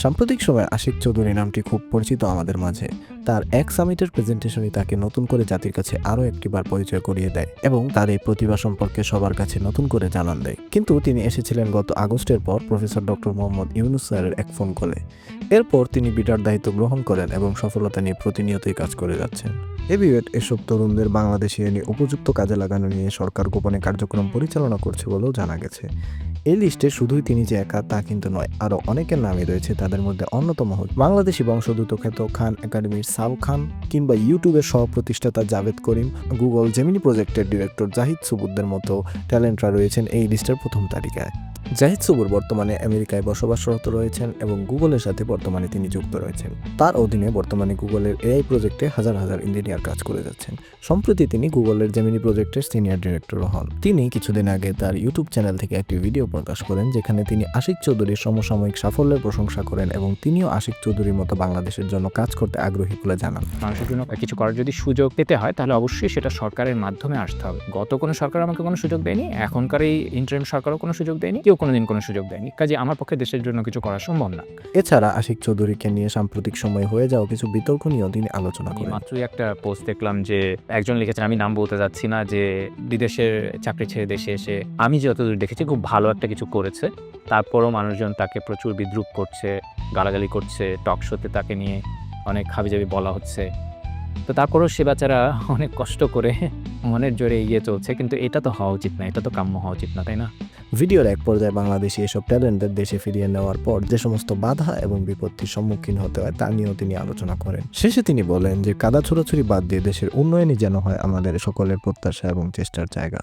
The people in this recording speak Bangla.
সাম্প্রতিক সময়ে আশিক চৌধুরী নামটি খুব পরিচিত আমাদের মাঝে। তার এক সামিটের প্রেজেন্টেশনই তাকে নতুন করে জাতির কাছে আরও একটিবার পরিচয় করিয়ে দেয় এবং তার এই প্রতিভা সম্পর্কে সবার কাছে নতুন করে জানান দেয়। কিন্তু তিনি এসেছিলেন গত আগস্টের পর প্রফেসর ডক্টর মোহাম্মদ ইউনুস স্যারের এক ফোন কলে। এরপর তিনি বিটার দায়িত্ব গ্রহণ করেন এবং সফলতা নিয়ে প্রতিনিয়তই কাজ করে যাচ্ছেন। এসব তরুণদের বাংলাদেশে এনে উপযুক্ত কাজে লাগানো নিয়ে সরকার গোপনে কার্যক্রম পরিচালনা করছে বলেও জানা গেছে। এই লিস্টে শুধুই তিনি যে একা তা কিন্তু নয়, আরও অনেকের নামই রয়েছে। তাদের মধ্যে অন্যতম হল বাংলাদেশি বংশোদ্ভূত খ্যাত খান একাডেমির সাউ খান, কিংবা ইউটিউবের সহ প্রতিষ্ঠাতা জাভেদ করিম, গুগল জেমিনি প্রজেক্টের ডিরেক্টর জাহিদ সুবুরদের মতো ট্যালেন্টরা রয়েছেন এই লিস্টের প্রথম তালিকায়। জাহিদ সুবুর বর্তমানে আমেরিকায় বসবাসরত রয়েছেন এবং গুগলের সাথে বর্তমানে তিনি যুক্ত রয়েছেন। তার অধীনে বর্তমানে গুগলের এআই প্রজেক্টে হাজার হাজার ইঞ্জিনিয়ার কাজ করে যাচ্ছেন। সম্প্রতি তিনি গুগলের জেমিনি প্রজেক্টের সিনিয়র ডিরেক্টরও হন। তিনি কিছুদিন আগে তার ইউটিউব চ্যানেল থেকে একটি ভিডিও প্রকাশ করেন, যেখানে তিনি আশিক চৌধুরীর সমসাময়িক সাফল্যের প্রশংসা করেন এবং তিনিও আশিক চৌধুরীর মতো বাংলাদেশের জন্য কাজ করতে আগ্রহী বলে জানান। মানুষের জন্য কিছু করার যদি সুযোগ পেতে হয় তাহলে অবশ্যই সেটা সরকারের মাধ্যমে আসতে হবে। গত কোনো সরকার আমাকে কোনো সুযোগ দেয়নি, এখনকার এই ইন্টারিম সরকারও কোনো সুযোগ দেয়নি, কেউ কোনোদিন কোনো সুযোগ দেয়নি। কাজে আমার পক্ষে দেশের জন্য কিছু করা সম্ভব না। এছাড়া আশিক চৌধুরীকে নিয়ে সাম্প্রতিক সময়ে হয়ে যাওয়া কিছু বিতর্ক নিয়েও তিনি আলোচনা করেন। মাত্রই একটা পোস্ট দেখলাম যে একজন লিখেছেন, আমি নাম বলতে যাচ্ছি না, যে বিদেশের চাকরি ছেড়ে দেশে এসে আমি যতদূর দেখেছি খুব ভালো একটা কিছু করেছে। তারপরও মানুষজন তাকে প্রচুর বিদ্রূপ করছে, গালাগালি করছে, টক শোতে তাকে নিয়ে অনেক হাবিজাবি বলা হচ্ছে। তো তারপরও সে বেচারা অনেক কষ্ট করে মনের জোরে এগিয়ে চলছে। কিন্তু এটা তো হওয়া উচিত না, এটা তো কাম্য হওয়া উচিত না, তাই না? ভিডিওর এক পর্যায়ে বাংলাদেশি এসব ট্যালেন্টদের দেশে ফিরিয়ে নেওয়ার পর যে সমস্ত বাধা এবং বিপত্তির সম্মুখীন হতে হয় তা নিয়েও তিনি আলোচনা করেন। শেষে তিনি বলেন যে কাদা ছোড়াছুড়ি বাদ দিয়ে দেশের উন্নয়নই যেন হয় আমাদের সকলের প্রত্যাশা এবং চেষ্টার জায়গা।